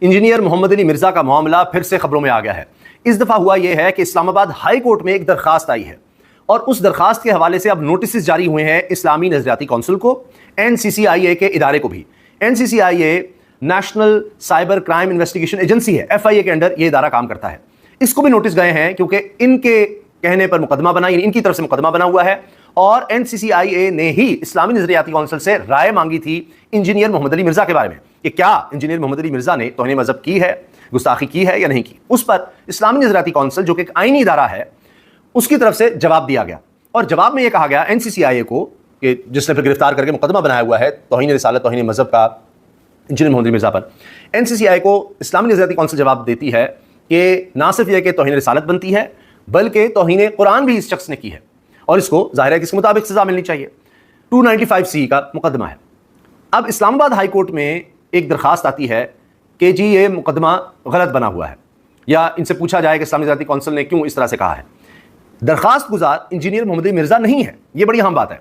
Engineer محمد علی مرزا کا معاملہ پھر سے خبروں میں آ گیا ہے۔ اس دفعہ ہوا یہ ہے کہ اسلام آباد ہائی کورٹ میں ایک درخواست آئی ہے اور اس درخواست کے حوالے سے اب نوٹسز جاری ہوئے ہیں اسلامی نظریاتی کونسل کو، NCCIA کے ادارے کو بھی۔ NCCIA national cyber crime investigation agency ہے، FIA کے انڈر یہ ادارہ کام کرتا ہے۔ اس کو بھی نوٹس گئے ہیں کیونکہ ان کے کہنے پر مقدمہ بنا، یعنی ان کی طرف سے مقدمہ بنا ہوا ہے، اور NCCIA نے ہی اسلامی نظریاتی کونسل سے رائے مانگی تھی انجینئر محمد علی مرزا کے بارے میں کہ کیا انجینئر محمد علی مرزا نے توہین مذہب کی ہے، گستاخی کی ہے یا نہیں کی۔ اس پر اسلامی نظریاتی کونسل جو کہ ایک آئینی ادارہ ہے، اس کی طرف سے جواب دیا گیا، اور جواب میں یہ کہا گیا NCCIA کو کہ جس نے پھر گرفتار کر کے مقدمہ بنایا ہوا ہے توہین رسالت توہین مذہب کا انجینئر محمد علی مرزا پر، NCCIA کو اسلامی نظریاتی کونسل جواب دیتی ہے کہ نہ صرف یہ کہ توہین رسالت بنتی ہے بلکہ توہین قرآن بھی اس شخص نے کی ہے، اور اس کو ظاہر ہے کہ اس کے مطابق سزا ملنی چاہیے۔ 295C کا مقدمہ ہے۔ اب اسلام آباد ہائی کورٹ میں ایک درخواست آتی ہے کہ جی یہ مقدمہ غلط بنا ہوا ہے، یا ان سے پوچھا جائے کہ اسلامی نظریاتی کونسل نے کیوں اس طرح سے کہا ہے۔ درخواست گزار انجینئر محمد علی مرزا نہیں ہے، یہ بڑی اہم بات ہے۔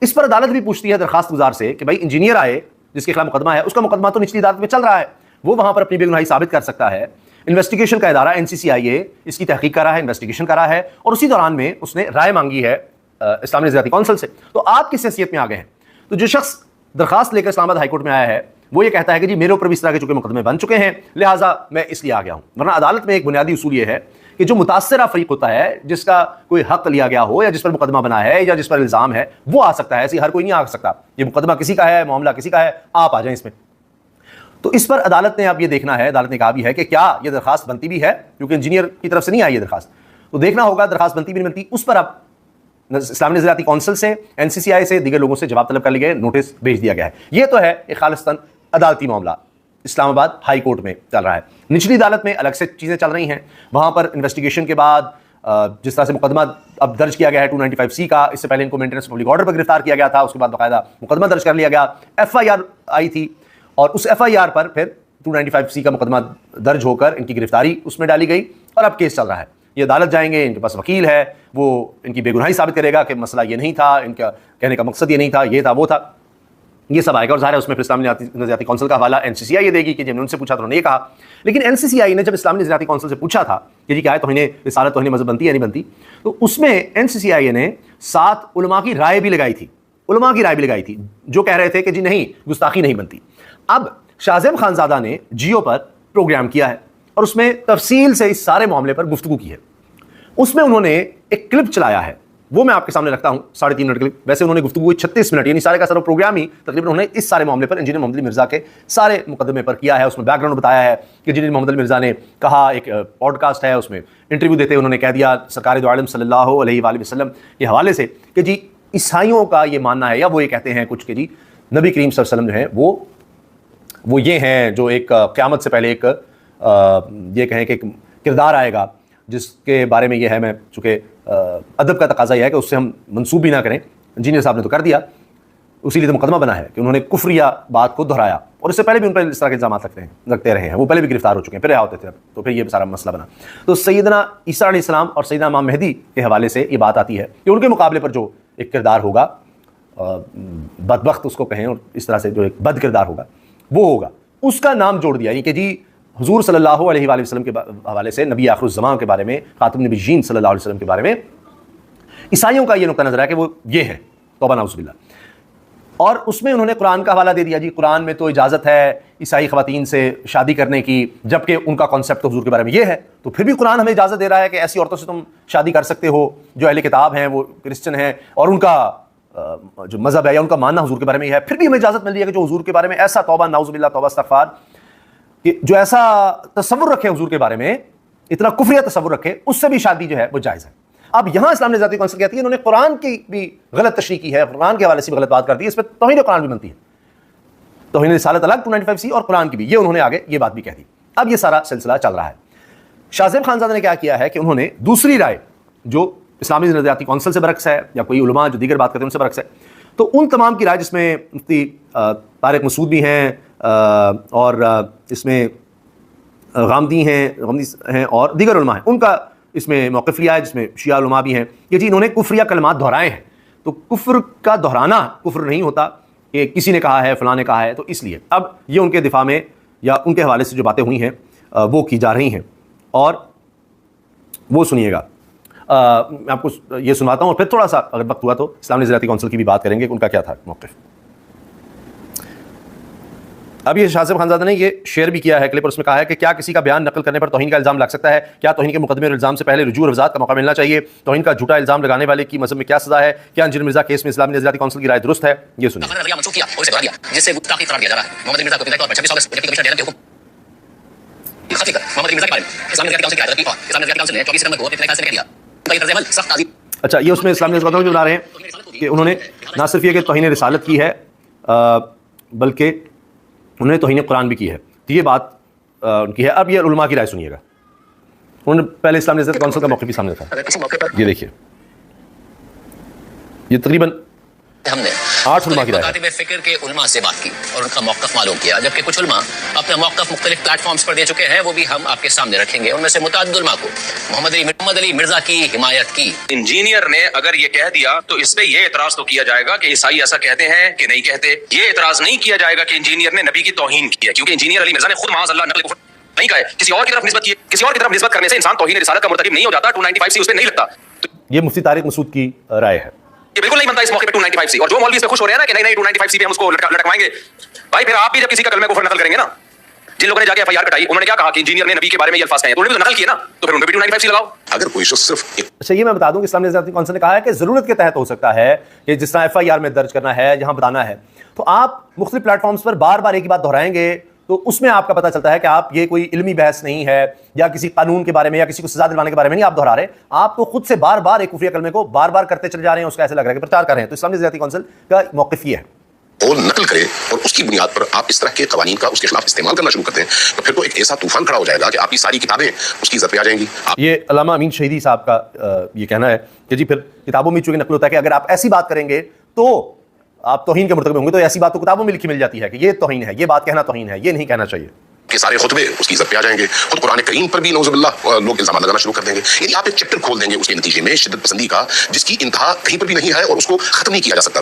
اس پر عدالت بھی پوچھتی ہے درخواست گزار سے کہ بھائی انجینئر آئے جس کے خلاف مقدمہ ہے، اس کا مقدمہ تو نچلی عدالت میں چل رہا ہے، وہ وہاں پر اپنی بے گناہی ثابت کر سکتا ہے۔ انویسٹیگیشن کا ادارہ NCCIA اس کی تحقیق کر رہا ہے، انویسٹیگیشن کر رہا ہے، اور اسی دوران میں اس نے رائے مانگی ہے اسلامی نظریاتی کونسل سے۔ تو آپ کس حیثیت میں آ گئے ہیں؟ تو جو شخص درخواست لے کر اسلام آباد ہائی کورٹ میں آیا ہے وہ یہ کہتا ہے کہ جی میرے اوپر بھی اس طرح کے چونکہ مقدمے بن چکے ہیں لہٰذا میں اس لیے آ گیا ہوں، ورنہ عدالت میں ایک بنیادی اصول یہ ہے کہ جو متاثرہ فریق ہوتا ہے، جس کا کوئی حق لیا گیا ہو یا جس پر مقدمہ بنا ہے یا جس پر الزام ہے، وہ آ سکتا ہے، ایسی ہر کوئی نہیں آ سکتا۔ یہ مقدمہ کسی کا ہے، معاملہ کسی کا ہے، آپ آ جائیں اس میں۔ تو اس پر عدالت نے اب یہ دیکھنا ہے، عدالت نے کہا بھی ہے کہ کیا یہ درخواست بنتی بھی ہے، کیونکہ انجینئر کی طرف سے نہیں آئی یہ درخواست، تو دیکھنا ہوگا درخواست بنتی بھی نہیں بنتی۔ اس پر اب اسلامی نظریاتی کونسل سے، NCCIA سے، دیگر لوگوں سے جواب طلب کر لیے گئے، نوٹس بھیج دیا گیا ہے۔ یہ تو ہے ایک خالصتاً عدالتی معاملہ اسلام آباد ہائی کورٹ میں چل رہا ہے۔ نچلی عدالت میں الگ سے چیزیں چل رہی ہیں، وہاں پر انویسٹیگیشن کے بعد جس طرح سے مقدمہ اب درج کیا گیا ہے 295C کا، اس سے پہلے ان کو مینٹیننس پبلک آرڈر پر گرفتار کیا گیا تھا، اس کے بعد باقاعدہ مقدمہ درج کر لیا گیا، FIR آئی تھی، اور اس FIR پر پھر 295C کا مقدمہ درج ہو کر ان کی گرفتاری اس میں ڈالی گئی، اور اب کیس چل رہا ہے۔ یہ عدالت جائیں گے، ان کے پاس وکیل ہے، وہ ان کی بے گناہی ثابت کرے گا کہ مسئلہ یہ نہیں تھا، ان کا کہنے کا مقصد یہ نہیں تھا، یہ تھا وہ تھا، یہ سب آئے گا، اور ظاہر ہے اس میں پھر اسلامی نظریاتی کونسل کا حوالہ NCCIA دے گی کہ جب نے ان سے پوچھا تو انہوں نے یہ کہا۔ لیکن NCCIA نے جب اسلامی نظریاتی کونسل سے پوچھا تھا کہ جی کیا ہے توہین رسالت توہین مذہب بنتی ہے یا نہیں بنتی، تو اس میں NCCIA نے 7 علماء کی رائے بھی لگائی تھی جو کہہ رہے تھے کہ جی نہیں، گستاخی نہیں بنتی۔ اب شاہزیم خانزادہ نے جیو پر پروگرام کیا ہے اور اس میں تفصیل سے اس سارے معاملے پر گفتگو کی ہے۔ اس میں انہوں نے ایک کلپ چلایا ہے، وہ میں آپ کے سامنے رکھتا ہوں، 3.5 منٹ کلپ۔ ویسے انہوں نے گفتگو 36 منٹ، یعنی سارے کا سارا پروگرام ہی تقریباً انہوں نے اس سارے معاملے پر انجینئر محمد علی مرزا کے سارے مقدمے پر کیا ہے۔ اس میں بیک گراؤنڈ بتایا ہے کہ انجینئر محمد علی مرزا نے کہا، ایک پوڈ کاسٹ ہے، اس میں انٹرویو دیتے انہوں نے کہہ دیا سرکار دو عالم صلی اللہ علیہ وآلہ وسلم کے حوالے سے کہ جی عیسائیوں کا یہ ماننا ہے، یا وہ یہ کہتے ہیں کچھ کہ جی نبی کریم صلی اللہ علیہ وسلم جو ہیں وہ یہ ہیں جو ایک قیامت سے پہلے ایک یہ کہیں کہ ایک کردار آئے گا جس کے بارے میں یہ ہے، میں چونکہ ادب کا تقاضا یہ ہے کہ اس سے ہم منسوب بھی نہ کریں، انجینئر صاحب نے تو کر دیا، اسی لیے تو مقدمہ بنا ہے کہ انہوں نے کفریہ بات کو دہرایا، اور اس سے پہلے بھی ان پر اس طرح کے الزامات رکھتے رہے ہیں، وہ پہلے بھی گرفتار ہو چکے ہیں، پھر رہا ہوتے تھے، تو پھر یہ سارا مسئلہ بنا۔ تو سیدنا عیسیٰ علیہ السلام اور سیدنا امام مہدی کے حوالے سے یہ بات آتی ہے کہ ان کے مقابلے پر جو ایک کردار ہوگا، بدبخت اس کو کہیں، اور اس طرح سے جو ایک بد کردار ہوگا وہ ہوگا، اس کا نام جوڑ دیا، یہ کہ جی حضور صلی اللہ علیہ وآلہ وسلم کے حوالے سے، نبی آخر الزمان کے بارے میں، خاتم النبیین صلی اللہ علیہ وسلم کے بارے میں عیسائیوں کا یہ نقطہ نظر ہے کہ وہ یہ ہے، توبہ نعوذ باللہ۔ اور اس میں انہوں نے قرآن کا حوالہ دے دیا، جی قرآن میں تو اجازت ہے عیسائی خواتین سے شادی کرنے کی، جبکہ ان کا کانسیپٹ تو حضور کے بارے میں یہ ہے، تو پھر بھی قرآن ہمیں اجازت دے رہا ہے کہ ایسی عورتوں سے تم شادی کر سکتے ہو جو اہل کتاب ہیں، وہ کرسچن ہیں، اور ان کا جو مذہب ہے یا ان کا ماننا حضور کے بارے میں یہ ہے، پھر بھی ہمیں اجازت مل رہی ہے کہ جو حضور کے بارے میں ایسا توبہ نعوذ باللہ، توبہ استغفار، کہ جو ایسا تصور رکھے حضور کے بارے میں، اتنا کفریہ تصور رکھے، اس سے بھی شادی جو ہے وہ جائز ہے۔ اب یہاں اسلامی نظریاتی کونسل کہتی ہے انہوں نے قرآن کی بھی غلط تشریح کی ہے، قرآن کے حوالے سے بھی غلط بات کر دی ہے، اس پہ توہین قرآن بھی بنتی ہے، توہین رسالت الگ 295C اور قرآن کی بھی، یہ انہوں نے آگے یہ بات بھی کہہ دی۔ اب یہ سارا سلسلہ چل رہا ہے۔ شاہزیم خانزادہ نے کیا کیا ہے کہ انہوں نے دوسری رائے جو اسلامی نظریاتی کونسل سے برعکس ہے، یا کوئی علماء جو دیگر بات کرتے ہیں ان سے برعکس ہے، تو ان تمام کی رائے، جس میں مفتی طارق مسعود بھی ہیں، اور اس میں غامدی ہیں اور دیگر علماء ہیں، ان کا اس میں موقف لیا ہے، جس میں شیعہ علماء بھی ہیں کہ جی انہوں نے کفریہ کلمات دہرائے ہیں، تو کفر کا دہرانا کفر نہیں ہوتا کہ کسی نے کہا ہے فلاں نے کہا ہے، تو اس لیے اب یہ ان کے دفاع میں یا ان کے حوالے سے جو باتیں ہوئی ہیں وہ کی جا رہی ہیں، اور وہ سنیے گا. میں آپ کو یہ سناتا ہوں اور پھر تھوڑا سا اگر وقت ہوا تو اسلامی نظریاتی کونسل کی بھی بات کریں گے کہ ان کا کیا تھا موقف. اب یہ شاہ صاحب خانزادہ نے یہ شیئر بھی کیا ہے کلپ، اور اس میں کہا ہے کہ کیا کسی کا بیان نقل کرنے پر توہین کا الزام لگ سکتا ہے؟ کیا توہین کے مقدمے اور الزام سے پہلے رجوع اور وضاحت کا موقع ملنا چاہیے؟ توہین کا جھوٹا الزام لگانے والے کی مذہب میں کیا سزا ہے؟ کیا انجینئر مرزا کیس میں اسلامی نظریاتی کونسل کی رائے درست ہے؟ یہ سنیں. جس سے گستاخی قرار دیا جا رہا ہے محمد مرزا کو ابتدائی طور پر 26 اگست ڈپٹی کمشنر ڈیرن کے حکم محمد مرزا کے بارے میں اسلامی نظریاتی کونسل کی رائے کی اور اسلامی نظریاتی کونسل نے 24 ستمبر کو اپنے فیصلے کہہ دیا ان کا یہ طرز عمل سخت تعظیم. اچھا، یہ اس میں اسلامی نظریات جو بنا رہے ہیں کہ انہوں نے نہ صرف یہ کہ توہین رسالت کی ہے بلکہ انہوں نے توہین قرآن بھی کی ہے. تو یہ بات ان کی ہے. اب یہ علماء کی رائے سنیے گا. انہوں نے پہلے اسلامی نظریاتی کونسل کا موقف بھی سامنے رکھا. یہ دیکھیے، یہ تقریباً ہم نے 8 علماء کی رائے مکاتب فکر کے علماء سے بات کی اور ان کا موقف معلوم کیا، جبکہ کچھ علماء اپنا موقف مختلف پلیٹ فارمز پر دے چکے ہیں، وہ بھی ہم آپ کے سامنے رکھیں گے. ان میں سے متعدد علماء کو محمد علی مرزا کی حمایت کی. انجینئر نے اگر یہ کہہ دیا تو اس پہ یہ اعتراض تو کیا جائے گا کہ عیسائی ایسا کہتے ہیں کہ نہیں کہتے. یہ اعتراض نہیں کیا جائے گا کہ انجینئر نے نبی کی توہین کی ہے، کیونکہ انجینئر علی مرزا نے خود معاذ اللہ نقل کفر نہیں کہا ہے، کسی اور کی طرف نسبت کی. کسی اور کی طرف نسبت کرنے سے انسان توہین رسالت کا مرتکب نہیں ہو جاتا. 295 سی اس پہ نہیں لگتا. یہ مفتی طارق مسعود کی رائے ہے. یہ بالکل نہیں بنتا اس موقع پہ 295 سی. اور جو مولوی اس پہ خوش ہو رہے ہیں نا کہ نہیں 295 سی پہ ہم اس کو لٹکوائیں گے، بھائی پھر آپ بھی جب کسی کا کلمہ کفر نقل کریں گے نا، جن لوگوں نے جا کے FIR کٹائی انہوں نے کیا کہا کہ انجینئر نے نبی کے بارے میں یہ الفاظ کہے ہیں، تو انہوں نے بھی نقل کیے نا، تو پھر انہوں نے بھی 295 سی لگاؤ. اگر کوئی شخص صرف اچھا، یہ میں بتا دوں کہ اسلامی نظریاتی کونسل نے کہا ہے کہ ضرورت کے تحت ہو سکتا ہے کہ جس طرح FIR میں درج کرنا ہے، جہاں بتانا ہے، تو آپ مختلف پلیٹ فارمز پر بار بار ایک ہی بات دہرائیں گے تو اس میں آپ کا پتہ چلتا ہے کہ آپ یہ کوئی علمی بحث نہیں ہے یا کسی قانون کے بارے میں یا کسی کو سزا دلوانے کے بارے میں نہیں آپ دہرا رہے، آپ تو خود سے بار بار ایک کفریہ کلمے کو بار بار کرتے چلے جا رہے ہیں، اس کا ایسا لگ رہا ہے کہ پرچار کر رہے ہیں. تو اسلامی نظریاتی کونسل کا موقف یہ ہے قول نقل کرے اور اس کی بنیاد پر آپ اس طرح کے قوانین کا اس کے خلاف استعمال کرنا شروع کرتے ہیں تو پھر تو ایک ایسا طوفان کھڑا ہو جائے گا کہ آپ کی ساری کتابیں اس کی عزت پہ آ جائیں گی. یہ علامہ امین شہیدی صاحب کا یہ کہنا ہے کہ جی پھر کتابوں میں چونکہ نقل ہوتا ہے کہ اگر آپ ایسی بات کریں گے تو آپ توہین کے مرتکب ہوں گے، تو ایسی بات تو کتابوں میں لکھی مل جاتی ہے کہ یہ توہین ہے، یہ بات کہنا توہین ہے، یہ نہیں کہنا چاہیے. کہ سارے خطبے اس کی عزت پہ آ جائیں گے. خود قرآن کریم پر بھی نعوذ باللہ لوگ الزامات لگانا شروع کر دیں گے. یعنی آپ ایک چیپٹر کھول دیں گے اس کے نتیجے میں شدت پسندی کا، جس کی انتہا کہیں پر بھی نہیں ہے اور اس کو ختم نہیں کیا جا سکتا.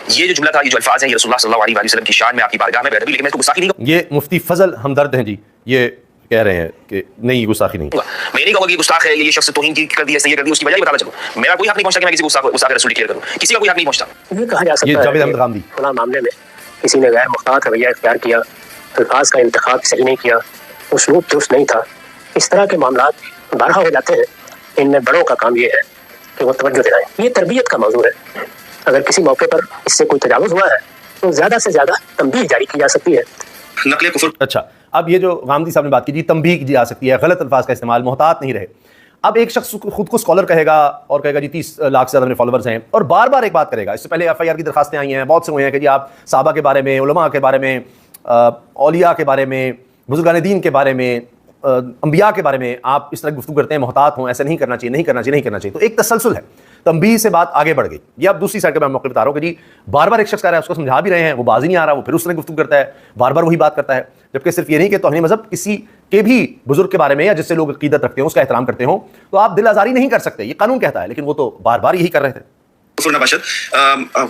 یہ جو جملہ تھا، یہ جو الفاظ ہیں، یہ رسول اللہ صلی اللہ علیہ وسلم کی شان میں آپ کی بارگاہ میں بے ادبی، لیکن میں اس کو گستاخی نہیں. یہ مفتی فضل ہمدرد ہیں جی، یہ کہہ رہے ہیں کہ نہیں یہ گستاخی نہیں. میں نہیں کہوں گا کہ گستاخ ہے، یہ شخص توہین کی کر دی ہے، یہ کر دی، اس کی وجہ بتا چلو. میرا کوئی حق نہیں پہنچتا کہ میں کسی کو گستاخ رسول ڈکلیئر کروں، کسی کا کوئی حق نہیں پہنچتا. یہ کہا جا یہ سکتا جاوید ہے احمد غامدی فلاں معاملے میں کسی نے غیر محتاط رویہ اختیار کیا، الفاظ کا انتخاب صحیح نہیں کیا، اسلوب درست نہیں تھا. اس طرح کے معاملات بارہا ہو جاتے ہیں. ان میں بڑوں کا کام یہ ہے کہ وہ توجہ دلائیں. یہ تربیت کا موضوع ہے. اگر کسی موقع پر اس سے کوئی تجاوز ہوا ہے تو زیادہ سے زیادہ تنبیہ جاری کی جا سکتی ہے. نقل کفر. اچھا، اب یہ جو غامدی صاحب نے بات کی جی تنبیہ کی جا سکتی ہے، غلط الفاظ کا استعمال، محتاط نہیں رہے. اب ایک شخص خود کو اسکالر کہے گا اور کہے گا جی 30 لاکھ سے زیادہ میرے فالوورز ہیں، اور بار بار ایک بات کرے گا. اس سے پہلے FIR کی درخواستیں آئی ہیں بہت سے ہوئے ہیں کہ جی آپ صحابہ کے بارے میں، علماء کے بارے میں، اولیاء کے بارے میں، بزرگان دین کے بارے میں، انبیاء کے بارے میں آپ اس طرح گفتگو کرتے ہیں، محتاط ہوں، ایسا نہیں کرنا چاہیے، نہیں کرنا چاہیے، نہیں کرنا چاہیے. تو ایک تسلسل ہے، تنبیہ سے بات آگے بڑھ گئی. یہ اب دوسری سائڈ کا میں موقع بتا رہا ہوں کہ جی بار بار ایک شخص کہہ رہا ہے، اس کو سمجھا بھی رہے ہیں، وہ باز ہی نہیں آ رہا، وہ پھر اس طرح گفتگو کرتا ہے، بار بار وہی بات کرتا ہے. جبکہ صرف یہ نہیں کہ توہین مذہب کسی کے بھی بزرگ کے بارے میں یا جس سے لوگ عقیدت رکھتے ہوں، اس کا احترام کرتے ہوں، تو آپ دل آزاری نہیں کر سکتے، یہ قانون کہتا ہے. لیکن وہ تو بار بار یہی کر رہے تھے. کفر نباشت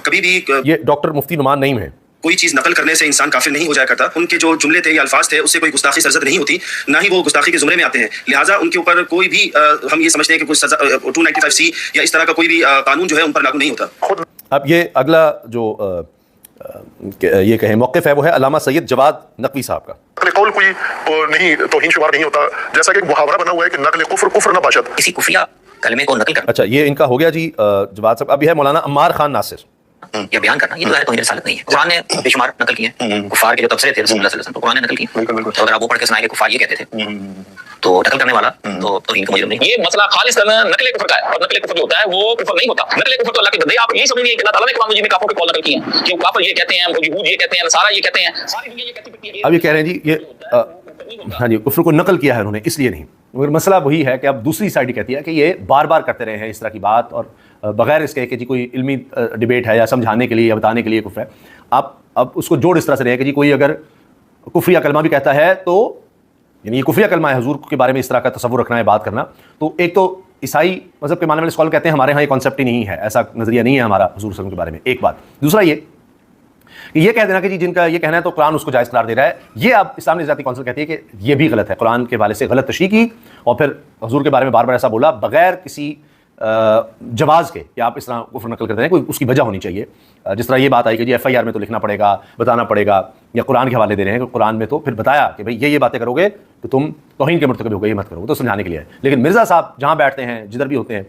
کبھی بھی یہ ڈاکٹر مفتی نعمان نعیم ہے. کوئی چیز نقل کرنے سے انسان کافر نہیں ہو جایا کرتا. ان کے جو جملے تھے یا الفاظ تھے اس سے کوئی گستاخی سرزد نہیں ہوتی، نہ ہی وہ گستاخی کے زمرے میں آتے ہیں. لہٰذا ان کے اوپر کوئی بھی ہم یہ سمجھتے ہیں کہ کوئی سزا 295 سی یا اس طرح کا کوئی بھی قانون جو ہے ان پر لاگو نہیں ہوتا. اب یہ اگلا جو یہ کہیں موقف ہے وہ ہے علامہ سید جواد نقوی صاحب کا. نقل قول کوئی نہیں توہین شمار نہیں ہوتا، جیسا کہ ایک محاورہ بنا ہوا ہے کہ نقل کفر کفر نہ باشد. کسی خفیہ کلمے کو نقل کرنا. اچھا، یہ ان کا ہو گیا جی جواد صاحب. اب یہ ہے مولانا عمار خان ناصر. یہ بیان کرنا، یہ تو توہین رسالت نہیں ہے. قرآن نے بے شمار نقل کیے ہیں، کفار کے جو تبصرے تھے رسول اللہ صلی اللہ علیہ وسلم کو قرآن نے نقل کیے. تو اگر آپ وہ پڑھ کے سنائیں کہ کفار یہ کہتے تھے تو نقل کرنے والا تو توہین کا مجرم نہیں. یہ مسئلہ خالص کرنا نقل کفر کا ہے، اور نقل کفر جو ہوتا ہے وہ کفر نہیں ہوتا. نقل کفر تو اللہ کے بندے، آپ یہ سمجھیں کہ اللہ تعالیٰ نے قرآن مجید میں کافروں کے قول نقل کیے ہیں کہ وہ کافر یہ کہتے ہیں، وہ یہود یہ کہتے ہیں، نصارہ یہ کہتے ہیں، ساری دنیا یہ کہتی ہے. اب یہ کہہ رہے ہیں جی یہ ہاں جی کفر کو نقل کیا ہے انہوں نے، اس لیے نہیں. مگر مسئلہ وہی ہے کہ اب دوسری سائڈ کہتی ہے کہ یہ بار بار کرتے رہے ہیں اس طرح کی بات، اور بغیر اس کے کہ جی کوئی علمی ڈیبیٹ ہے یا سمجھانے کے لیے یا بتانے کے لیے کفر ہے. آپ اب اس کو جوڑ اس طرح سے رہے کہ جی کوئی اگر کفریہ کلمہ بھی کہتا ہے تو یعنی یہ کفریہ کلمہ ہے، حضور کے بارے میں اس طرح کا تصور رکھنا ہے، بات کرنا. تو ایک تو عیسائی مذہب کے ماننے والے اسکالر کہتے ہیں ہمارے ہاں یہ کانسیپٹ ہی نہیں ہے، ایسا نظریہ نہیں ہے ہمارا حضور صلی اللہ علیہ وسلم کے بارے میں. ایک بات. دوسرا یہ کہ یہ کہہ دینا کہ جی جن کا یہ کہنا ہے تو قرآن اس کو جائز قرار دے رہا ہے، یہ اب اسلامی نظریاتی کونسل کہتی ہے کہ یہ بھی غلط ہے، قرآن کے حوالے سے غلط تشریح کی اور پھر حضور کے بارے میں بار بار ایسا بولا بغیر کسی جواز کے کہ آپ اس طرح کفر نقل کرتے ہیں، کوئی اس کی وجہ ہونی چاہیے. جس طرح یہ بات آئی کہ جی ایف آئی آر میں تو لکھنا پڑے گا، بتانا پڑے گا، یا قرآن کے حوالے دے رہے ہیں کہ قرآن میں تو پھر بتایا کہ بھئی یہ باتیں کرو گے تو تم توہین کے مرتکب ہو گے، یہ مت کرو، تو سمجھانے کے لیے ہے. لیکن مرزا صاحب جہاں بیٹھتے ہیں، جدھر بھی ہوتے ہیں،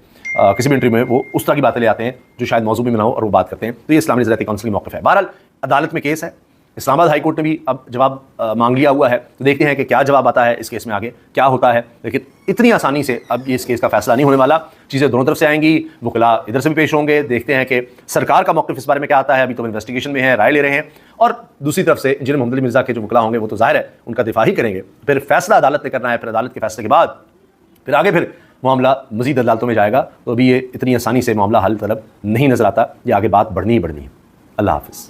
کسی بھی انٹرویو میں وہ اس طرح کی باتیں لے آتے ہیں جو شاید موضوع بھی نہ ہو اور وہ بات کرتے ہیں. تو یہ اسلامی نظریاتی کونسل کی موقف ہے. بہرحال عدالت میں کیس ہے، اسلام آباد ہائی کورٹ نے بھی اب جواب مانگ لیا ہوا ہے، تو دیکھتے ہیں کہ کیا جواب آتا ہے اس کیس میں، آگے کیا ہوتا ہے. لیکن اتنی آسانی سے اب اس کیس کا فیصلہ نہیں ہونے والا، چیزیں دونوں طرف سے آئیں گی، وکلاء ادھر سے بھی پیش ہوں گے. دیکھتے ہیں کہ سرکار کا موقف اس بارے میں کیا آتا ہے، ابھی تو انویسٹیگیشن میں ہے، رائے لے رہے ہیں، اور دوسری طرف سے انجینئر محمد علی مرزا کے جو وکلاء ہوں گے وہ تو ظاہر ہے ان کا دفاع ہی کریں گے. پھر فیصلہ عدالت نے کرنا ہے، پھر عدالت کے فیصلے کے بعد پھر آگے پھر معاملہ مزید عدالتوں میں جائے گا. تو ابھی یہ اتنی آسانی سے معاملہ حل طلب نہیں نظر آتا، یہ آگے بات بڑھنی ہی بڑھنی ہے. اللہ حافظ.